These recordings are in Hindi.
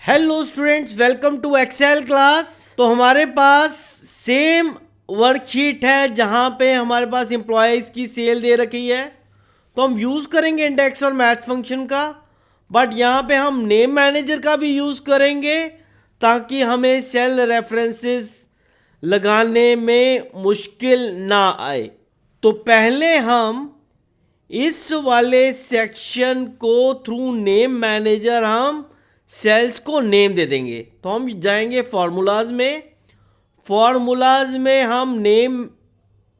Hello students, welcome to Excel class. तो हमारे पास सेम वर्कशीट है जहां पे हमारे पास एम्प्लॉयज़ की सेल दे रखी है। तो हम यूज़ करेंगे इंडेक्स और मैच फंक्शन का, बट यहाँ पे हम नेम मैनेजर का भी यूज़ करेंगे ताकि हमें सेल रेफरेंसेस लगाने में मुश्किल ना आए। तो पहले हम इस वाले सेक्शन को थ्रू नेम मैनेजर हम सेल्स को नेम दे देंगे। तो हम जाएंगे फार्मूलाज में हम नेम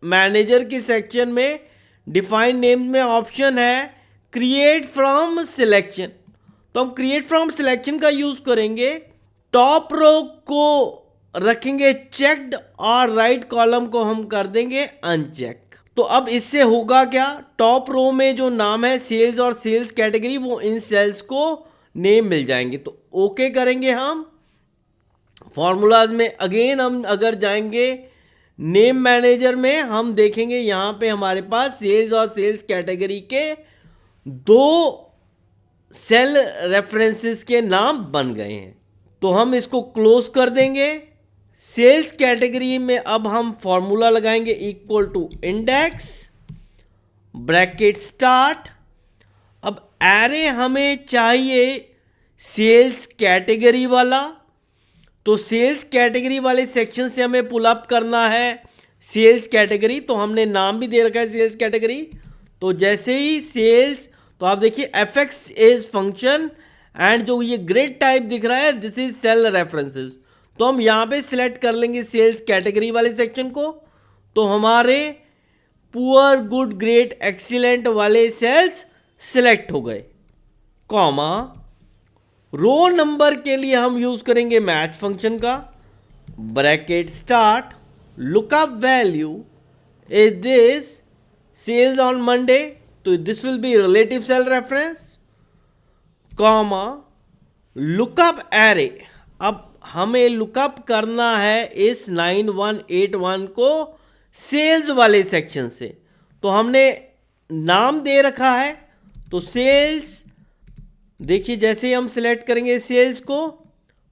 मैनेजर के सेक्शन में डिफाइन नेम में ऑप्शन है क्रिएट फ्रॉम सिलेक्शन। तो हम क्रिएट फ्रॉम सिलेक्शन का यूज करेंगे। टॉप रो को रखेंगे चेक्ड और राइट कॉलम को हम कर देंगे अनचेक। तो अब इससे होगा क्या, टॉप रो में जो नाम है सेल्स और सेल्स कैटेगरी वो इन सेल्स को नेम मिल जाएंगे। तो ओके करेंगे हम। फॉर्मूलाज में अगेन हम अगर जाएंगे नेम मैनेजर में हम देखेंगे यहाँ पे हमारे पास सेल्स और सेल्स कैटेगरी के दो सेल रेफरेंसेस के नाम बन गए हैं। तो हम इसको क्लोज कर देंगे। सेल्स कैटेगरी में अब हम फॉर्मूला लगाएंगे equal to index bracket start. अब एरे हमें चाहिए सेल्स कैटेगरी वाला, तो सेल्स कैटेगरी वाले सेक्शन से हमें पुल अप करना है सेल्स कैटेगरी। तो हमने नाम भी दे रखा है सेल्स कैटेगरी। तो जैसे ही सेल्स, तो आप देखिए fx इज फंक्शन एंड जो ये ग्रिड टाइप दिख रहा है दिस इज सेल रेफरेंसेस। तो हम यहाँ पे सिलेक्ट कर लेंगे सेल्स कैटेगरी वाले सेक्शन को। तो हमारे पुअर गुड ग्रेट एक्सीलेंट वाले सेल्स सिलेक्ट हो गए। कॉमा रो नंबर के लिए हम यूज करेंगे मैच फंक्शन का bracket start lookup value is this cells on Monday, तो this will be relative cell reference comma lookup array. अब हमें लुकअप करना है इस 9181 को सेल्स वाले सेक्शन से। तो हमने नाम दे रखा है, तो सेल्स देखिए जैसे ही हम सिलेक्ट करेंगे सेल्स को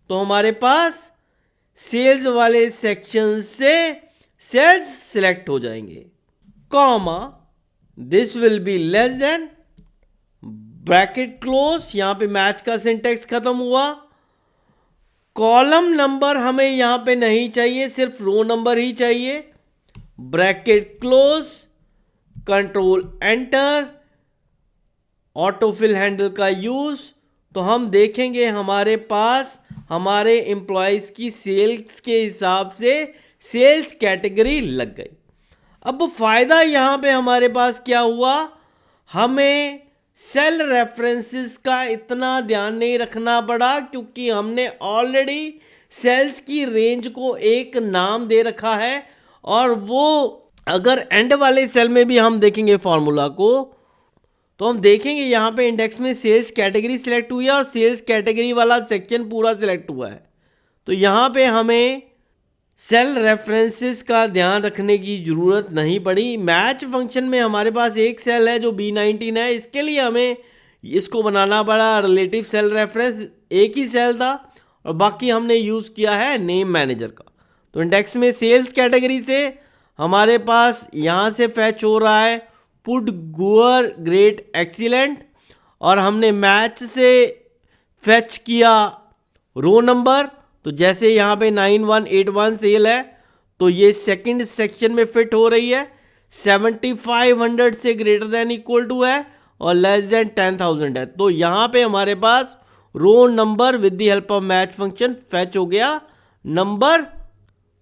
तो हमारे पास सेल्स वाले सेक्शन से सेल्स सिलेक्ट हो जाएंगे। Comma this will be less than bracket close. यहां पे मैच का सिंटेक्स खत्म हुआ। कॉलम नंबर हमें यहां पे नहीं चाहिए, सिर्फ रो नंबर ही चाहिए। Bracket close control enter autofill handle का यूज। तो हम देखेंगे हमारे पास हमारे एम्प्लॉयज की सेल्स के हिसाब से सेल्स कैटेगरी लग गई। अब फायदा यहां पे हमारे पास क्या हुआ, हमें सेल रेफरेंसेस का इतना ध्यान नहीं रखना पड़ा क्योंकि हमने ऑलरेडी सेल्स की रेंज को एक नाम दे रखा है। और वो अगर एंड वाले सेल में भी हम देखेंगे फॉर्मूला को तो हम देखेंगे यहाँ पे इंडेक्स में सेल्स कैटेगरी सिलेक्ट हुई है और सेल्स कैटेगरी वाला सेक्शन पूरा सिलेक्ट हुआ है। तो यहाँ पे हमें सेल रेफरेंसेस का ध्यान रखने की ज़रूरत नहीं पड़ी। मैच फंक्शन में हमारे पास एक सेल है जो B19 है, इसके लिए हमें इसको बनाना पड़ा रिलेटिव सेल रेफरेंस। एक ही सेल था और बाकी हमने यूज़ किया है नेम मैनेजर का। तो इंडेक्स में सेल्स कैटेगरी से हमारे पास यहाँ से फैच हो रहा है पुट गुअर ग्रेट एक्सीलेंट, और हमने मैच से फैच किया रो नंबर। तो जैसे यहाँ पे 9181 सेल है तो ये सेकंड सेक्शन में फिट हो रही है। 7500 से ग्रेटर देन इक्वल टू है और लेस देन 10,000 है। तो यहाँ पे हमारे पास row number with the help of match function fetch हो गया नंबर।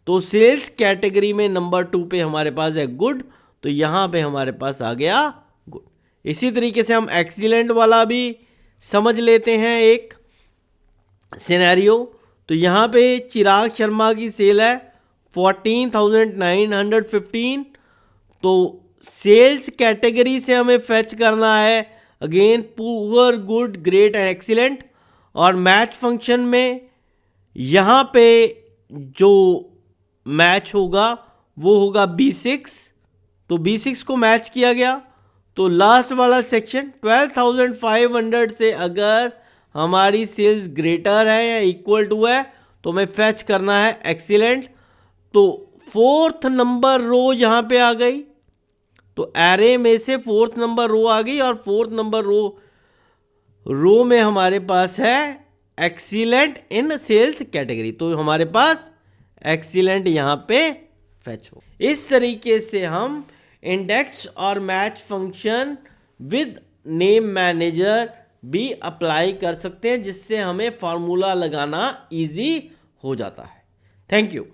तो सेल्स कैटेगरी में नंबर 2 पे हमारे पास है गुड, तो यहाँ पे हमारे पास आ गया गुड। इसी तरीके से हम एक्सीलेंट वाला भी समझ लेते हैं एक सिनेरियो। तो यहाँ पे चिराग शर्मा की सेल है 14,915। तो सेल्स कैटेगरी से हमें फैच करना है again poor good great and excellent, और मैच फंक्शन में यहाँ पे जो मैच होगा वो होगा B6। तो B6 को मैच किया गया। तो लास्ट वाला सेक्शन 12,500 से अगर हमारी सेल्स ग्रेटर है या इक्वल टू है, तो हमें फैच करना है एक्सीलेंट। तो 4th नंबर रो यहाँ पे आ गई, तो एरे में से 4th नंबर रो आ गई, और 4th नंबर रो में हमारे पास है एक्सीलेंट इन सेल्स कैटेगरी, तो हमारे पास एक्सीलेंट यहाँ पे फैच हो। इस तरीके से हम इंडेक्स और match function with name manager भी अप्लाई कर सकते हैं, जिससे हमें फॉर्मूला लगाना इजी हो जाता है। Thank you.